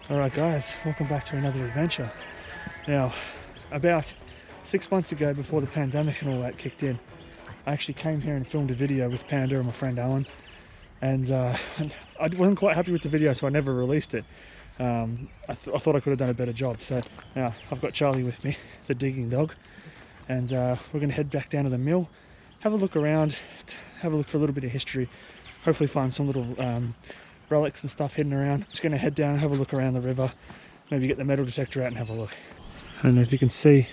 Alright guys, welcome back to another adventure. Now, about 6 months ago, before the pandemic and all that kicked in, I actually came here and filmed a video with Panda and my friend Alan, and I wasn't quite happy with the video, so I never released it. I thought I could have done a better job. So now I've got Charlie with me, the digging dog, and we're going to head back down to the mill, have a look around, have a look for a little bit of history, hopefully find some little relics and stuff hidden around. Just going to head down, have a look around the river, maybe get the metal detector out and have a look. I don't know if you can see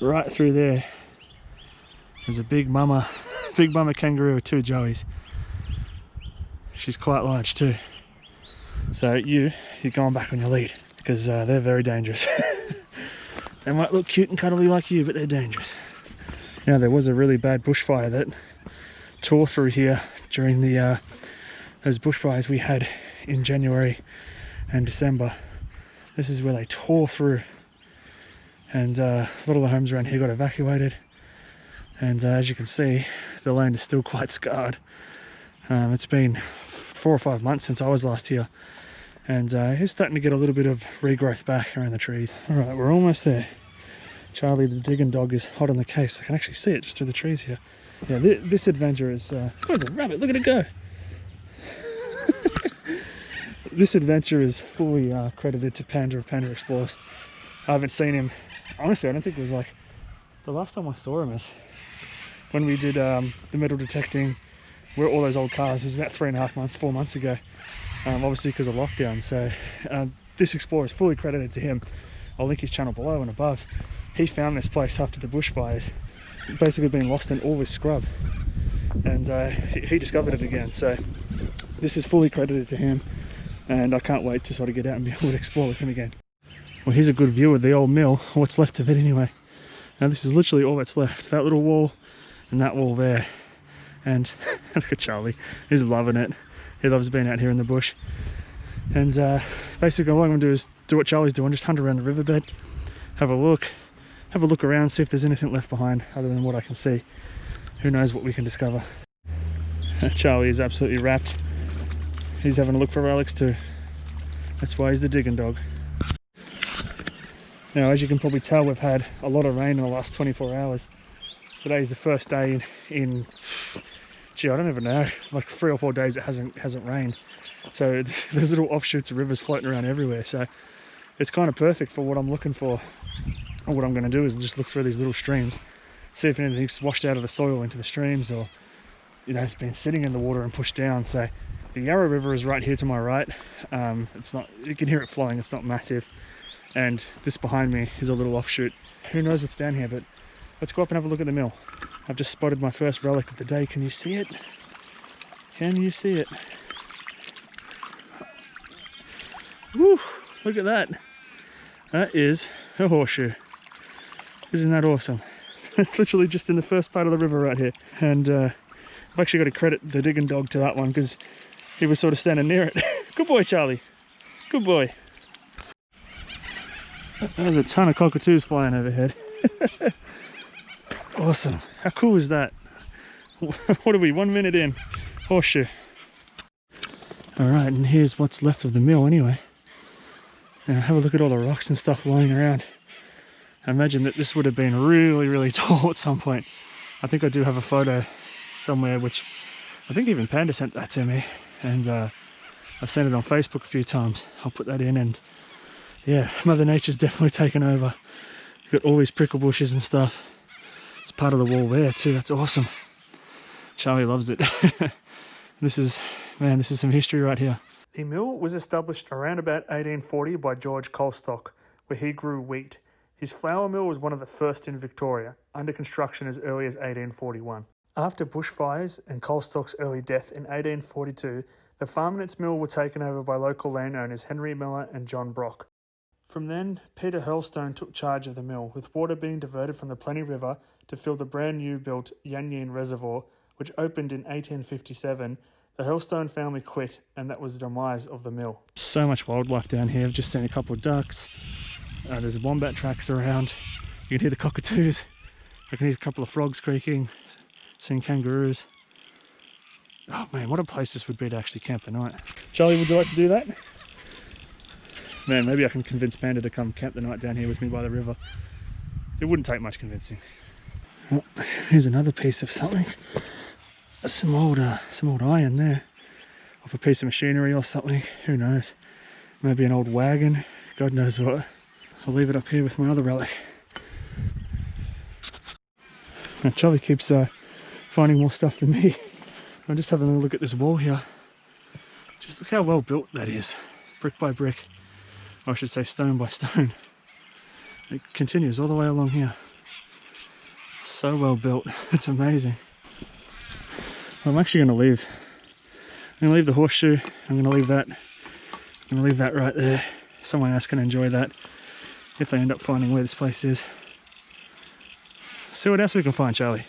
right through there, there's a big mama kangaroo with two joeys. She's quite large too. So you're going back on your lead, because they're very dangerous. They might look cute and cuddly like you, but they're dangerous. Now, there was a really bad bushfire that tore through here during the those bushfires we had in January and December. This is where they tore through, and a lot of the homes around here got evacuated. And as you can see, the land is still quite scarred. It's been 4 or 5 months since I was last here, and it's starting to get a little bit of regrowth back around the trees. Alright, we're almost there. Charlie the digging dog is hot on the case. I can actually see it just through the trees here. Yeah, this adventure is... oh, there's a rabbit, look at it go! This adventure is fully credited to Panda of Panda Explorers. I haven't seen him, honestly. I don't think it was like... The last time I saw him is when we did the metal detecting where all those old cars. It was about 3.5 months, 4 months ago, obviously because of lockdown. So this explorer is fully credited to him. I'll link his channel below and above. He found this place after the bushfires, basically been lost in all this scrub, and he discovered it again. So this is fully credited to him, and I can't wait to sort of get out and be able to explore with him again. Well, here's a good view of the old mill, what's left of it anyway. Now this is literally all that's left, that little wall and that wall there. And look at Charlie, he's loving it. He loves being out here in the bush. And basically what I'm going to do is do what Charlie's doing, just hunt around the riverbed, have a look around, see if there's anything left behind other than what I can see. Who knows what we can discover. Charlie is absolutely wrapped. He's having a look for relics too. That's why he's the digging dog. Now, as you can probably tell, we've had a lot of rain in the last 24 hours. Today's the first day in gee, I don't even know, like 3 or 4 days it hasn't rained. So there's little offshoots of rivers floating around everywhere. So it's kind of perfect for what I'm looking for. And what I'm going to do is just look through these little streams, see if anything's washed out of the soil into the streams, or it's been sitting in the water and pushed down. So the Yarra River is right here to my right. It's not, you can hear it flowing, it's not massive. And this behind me is a little offshoot. Who knows what's down here, but let's go up and have a look at the mill. I've just spotted my first relic of the day. Can you see it? Can you see it? Woo! Look at that. That is a horseshoe. Isn't that awesome? It's literally just in the first part of the river right here. And I've actually got to credit the digging dog to that one, because he was sort of standing near it. Good boy, Charlie. Good boy. There's a ton of cockatoos flying overhead. Awesome. How cool is that? What are we, 1 minute in? Horseshoe. Alright, and here's what's left of the mill anyway. Now have a look at all the rocks and stuff lying around. I imagine that this would have been really, really tall at some point. I think I do have a photo somewhere, which I think even Panda sent that to me. And I've sent it on Facebook a few times. I'll put that in, and yeah, Mother Nature's definitely taken over. You've got all these prickle bushes and stuff. It's part of the wall there too, that's awesome. Charlie loves it. This is some history right here. The mill was established around about 1840 by George Coulstock, where he grew wheat. His flour mill was one of the first in Victoria, under construction as early as 1841. After bushfires and Coulstock's early death in 1842, the farm and its mill were taken over by local landowners Henry Miller and John Brock. From then, Peter Hurlstone took charge of the mill, with water being diverted from the Plenty River to fill the brand new built Yanyin Reservoir, which opened in 1857. The Hurlstone family quit, and that was the demise of the mill. So much wildlife down here. I've just seen a couple of ducks. There's wombat tracks around. You can hear the cockatoos. I can hear a couple of frogs creaking, seeing kangaroos. Oh man, what a place this would be to actually camp the night. Charlie, would you like to do that? Man, maybe I can convince Panda to come camp the night down here with me by the river. It wouldn't take much convincing. Oh, here's another piece of something. Some old iron there. Off a piece of machinery or something. Who knows? Maybe an old wagon. God knows what. I'll leave it up here with my other relic. Now Charlie keeps finding more stuff than me. I'm just having a look at this wall here. Just look how well built that is. Brick by brick. Or I should say stone by stone. It continues all the way along here. So well built. It's amazing. I'm actually going to leave. I'm going to leave the horseshoe. I'm going to leave that. I'm going to leave that right there. Someone else can enjoy that if they end up finding where this place is. See what else we can find, Charlie.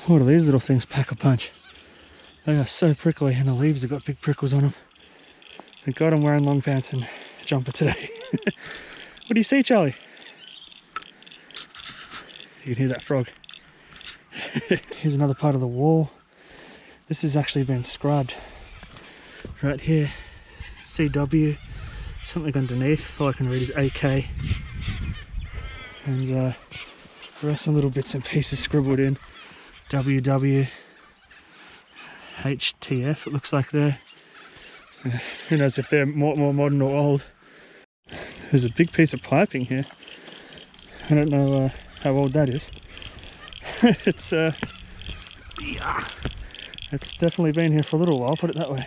What do these little things pack a punch? They are so prickly, and the leaves have got big prickles on them. Thank God I'm wearing long pants and a jumper today. What do you see, Charlie? You can hear that frog. Here's another part of the wall. This has actually been scrubbed. Right here, CW. Something underneath, all I can read is AK. And there are some little bits and pieces scribbled in. WW. HTF, it looks like there. Who knows if they're more modern or old. There's a big piece of piping here. I don't know how old that is. It's it's definitely been here for a little while, put it that way.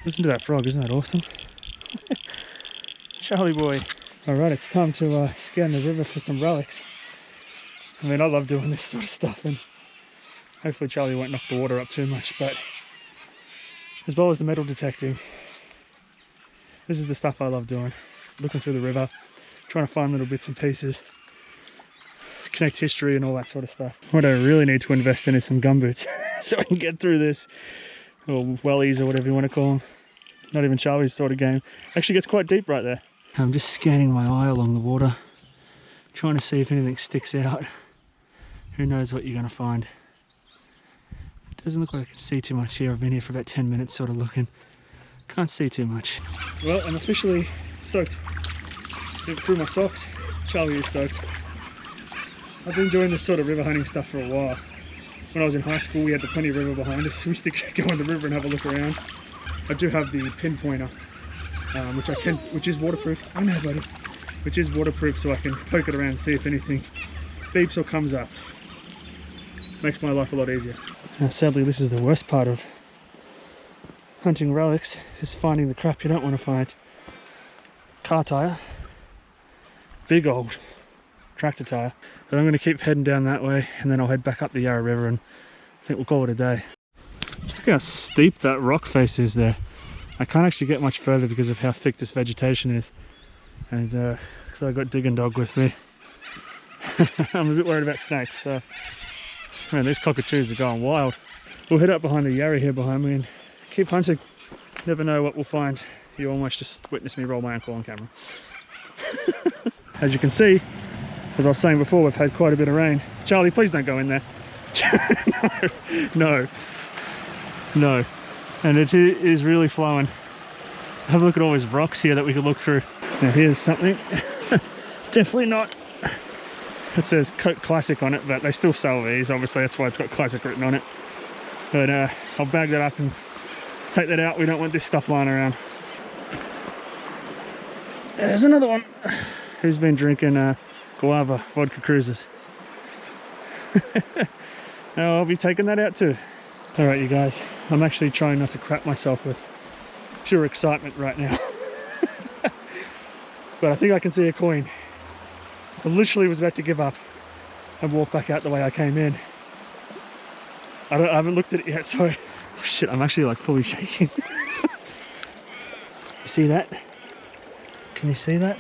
Listen to that frog, isn't that awesome? Charlie boy. Alright, it's time to scan the river for some relics. I mean, I love doing this sort of stuff, and hopefully Charlie won't knock the water up too much, but as well as the metal detecting, this is the stuff I love doing. Looking through the river, trying to find little bits and pieces, connect history and all that sort of stuff. What I really need to invest in is some gumboots so I can get through this, or wellies or whatever you want to call them. Not even Charlie's sort of game. Actually gets quite deep right there. I'm just scanning my eye along the water, trying to see if anything sticks out. Who knows what you're going to find. Doesn't look like I can see too much here. I've been here for about 10 minutes sort of looking. Can't see too much. Well, I'm officially soaked through my socks. Charlie is soaked. I've been doing this sort of river hunting stuff for a while. When I was in high school, we had the Plenty River behind us, so we used to go in the river and have a look around. I do have the pinpointer, which is waterproof. I know, buddy. Which is waterproof, so I can poke it around and see if anything beeps or comes up. Makes my life a lot easier. Now, sadly, this is the worst part of hunting relics, is finding the crap you don't want to find. Car tyre. Big old tractor tyre. But I'm going to keep heading down that way, and then I'll head back up the Yarra River, and I think we'll call it a day. Just look how steep that rock face is there. I can't actually get much further because of how thick this vegetation is. And because I've got Digging Dog with me. I'm a bit worried about snakes, so man, these cockatoos are going wild. We'll head up behind the Yarra here behind me and keep hunting. Never know what we'll find. You almost just witnessed me roll my ankle on camera. As you can see, as I was saying before, we've had quite a bit of rain. Charlie, please don't go in there. No. And it is really flowing. Have a look at all these rocks here that we could look through. Now here's something. Definitely not. It says classic on it, but they still sell these. Obviously, that's why it's got classic written on it. But I'll bag that up and take that out. We don't want this stuff lying around. There's another one. Who's been drinking guava vodka cruises? Now I'll be taking that out too. All right, you guys. I'm actually trying not to crap myself with pure excitement right now. But I think I can see a coin. I literally was about to give up and walk back out the way I came in. I haven't looked at it yet, so oh shit, I'm actually like fully shaking. You see that? Can you see that?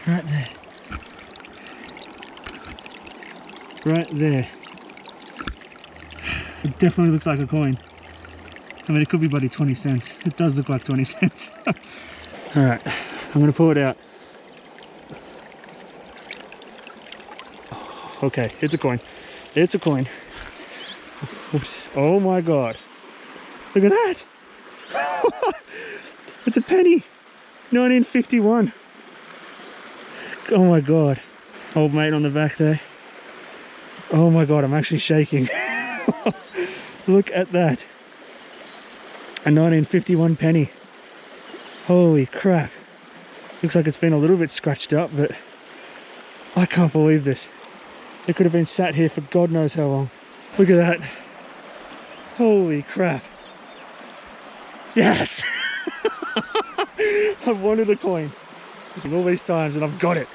Right there. Right there. It definitely looks like a coin. I mean, it could be bloody 20 cents. It does look like 20 cents. Alright, I'm going to pull it out. okay, it's a coin. It's a coin. Oops. Oh my god. Look at that. It's a penny. 1951. Oh my god. Old mate on the back there. Oh my god, I'm actually shaking. Look at that. A 1951 penny. Holy crap. Looks like it's been a little bit scratched up, but I can't believe this. It could have been sat here for God knows how long. Look at that. Holy crap. Yes! I've wanted a coin all these times and I've got it.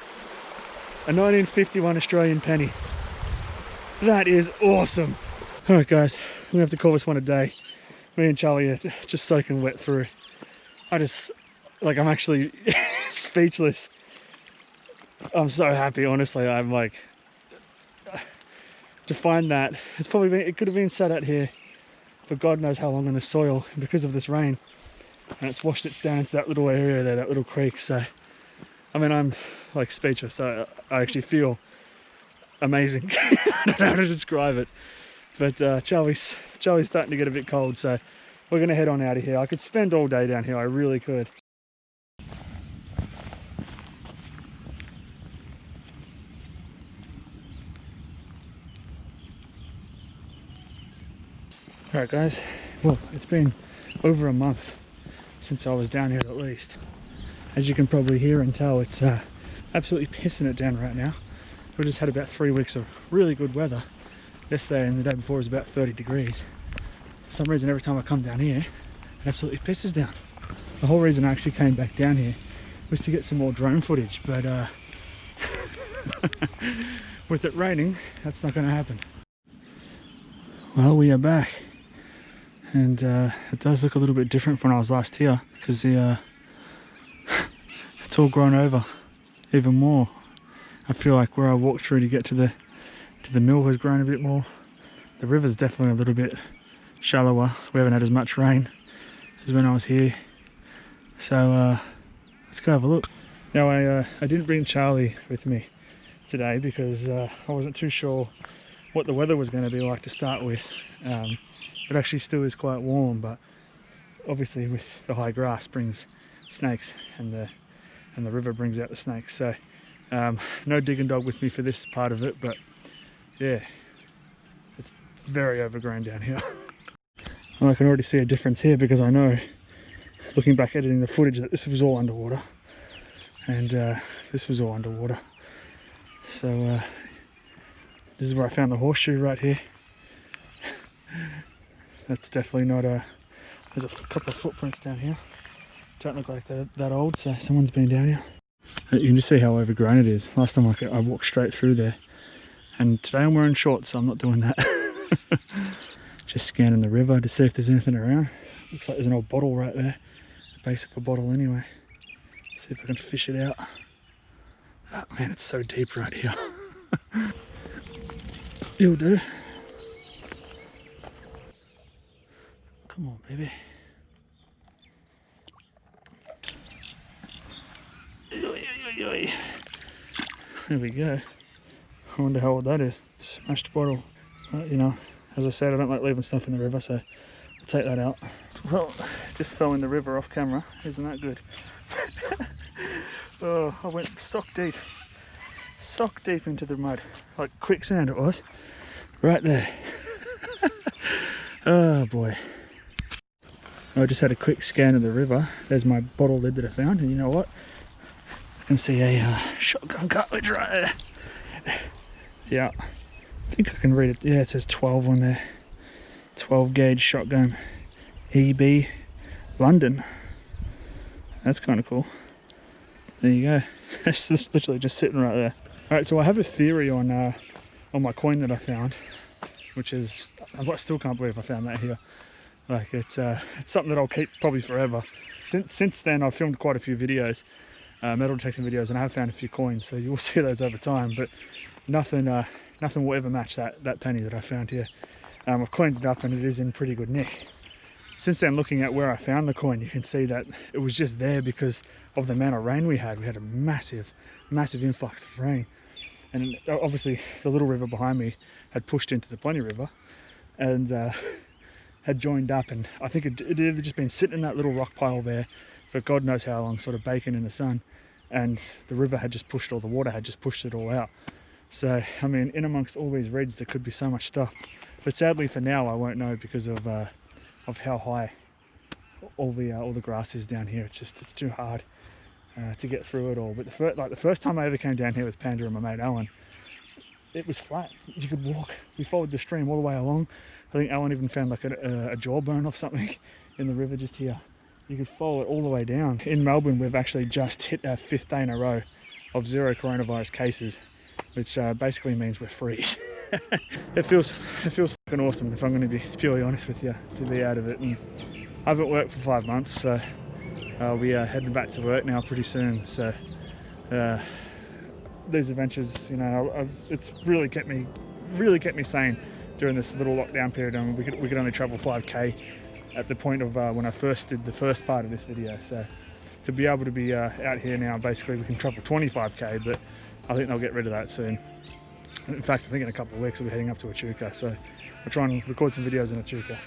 A 1951 Australian penny. That is awesome. Alright guys, we have to call this one a day. Me and Charlie are just soaking wet through. I'm actually speechless. I'm so happy, honestly. I'm like, to find that, it could have been sat out here for God knows how long in the soil because of this rain, and it's washed it down into that little area there, that little creek. So I mean, I'm like speechless. I actually feel amazing. I don't know how to describe it, but Charlie's starting to get a bit cold, so we're gonna head on out of here. I could spend all day down here, I really could. Alright guys, well, it's been over a month since I was down here at least. As you can probably hear and tell, it's absolutely pissing it down right now. We just had about 3 weeks of really good weather. Yesterday and the day before was about 30 degrees. For some reason, every time I come down here, it absolutely pisses down. The whole reason I actually came back down here was to get some more drone footage, but with it raining, that's not going to happen. Well, we are back. And it does look a little bit different from when I was last here, because the it's all grown over even more. I feel like where I walked through to get to the mill has grown a bit more. The river's definitely a little bit shallower. We haven't had as much rain as when I was here. So let's go have a look. Now I didn't bring Charlie with me today because I wasn't too sure what the weather was going to be like to start with. It actually still is quite warm, but obviously with the high grass brings snakes, and the river brings out the snakes. So no digging dog with me for this part of it, but yeah, it's very overgrown down here. And I can already see a difference here because I know, looking back editing the footage, that this was all underwater, and this was all underwater. So this is where I found the horseshoe right here. That's definitely not a... There's a couple of footprints down here. Don't look like they're that old, so someone's been down here. You can just see how overgrown it is. Last time I walked straight through there. And today I'm wearing shorts, so I'm not doing that. Just scanning the river to see if there's anything around. Looks like there's an old bottle right there. The base of a bottle anyway. See if I can fish it out. Oh man, it's so deep right here. You'll do. Come on, baby. There we go. I wonder how old that is. Smashed bottle. You know, as I said, I don't like leaving stuff in the river, so I'll take that out. Well, just fell in the river off camera. Isn't that good? Oh, I went sock deep into the mud. Like quicksand it was. Right there. Oh boy. I just had a quick scan of the river. There's my bottle lid that I found, and you know what? I can see a shotgun cartridge right there. Yeah, I think I can read it. Yeah, it says 12 on there. 12 gauge shotgun. EB London. That's kind of cool. There you go. It's literally just sitting right there. Alright, so I have a theory on my coin that I found, which is, I still can't believe I found that here. Like it's something that I'll keep probably forever. Since then I've filmed quite a few videos, metal detecting videos, and I have found a few coins, so you will see those over time, but nothing will ever match that penny that I found here. I've cleaned it up and it is in pretty good nick. Since then, looking at where I found the coin, you can see that it was just there because of the amount of rain we had. We had a massive influx of rain. and obviously the little river behind me had pushed into the Plenty River and had joined up, and I think it had just been sitting in that little rock pile there for God knows how long, sort of baking in the sun, and the river had just pushed, all the water had just pushed it all out. So I mean, in amongst all these reeds there could be so much stuff, but sadly for now I won't know because of how high all the grass is down here. It's too hard to get through it all. But the first time I ever came down here with Panda and my mate Alan, it was flat. You could walk. We followed the stream all the way along. I think Alan even found like a jawbone or something in the river just here. You could follow it all the way down. In Melbourne, we've actually just hit our 5th day in a row of 0 coronavirus cases, which basically means we're free. It feels fucking awesome, if I'm going to be purely honest with you, to be out of it. And I haven't worked for 5 months, so I'll be heading back to work now pretty soon. So these adventures, you know, it's really kept me sane during this little lockdown period. And we could only travel 5k at the point of when I first did the first part of this video. So to be able to be out here now, basically we can travel 25k, but I think they'll get rid of that soon. In fact, I think in a couple of weeks we'll be heading up to Echuca, so I'll try and record some videos in Echuca.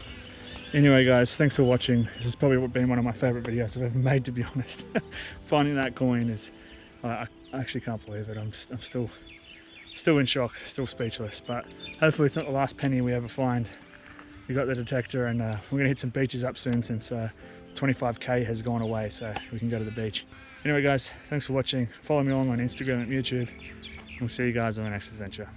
Anyway guys, thanks for watching. This has probably been one of my favourite videos I've ever made, to be honest. Finding that coin is, I actually can't believe it. I'm still in shock, still speechless, but hopefully it's not the last penny we ever find. We got the detector, and we're going to hit some beaches up soon since 25k has gone away, so we can go to the beach. Anyway guys, thanks for watching. Follow me along on Instagram at Muitube. We'll see you guys on the next adventure.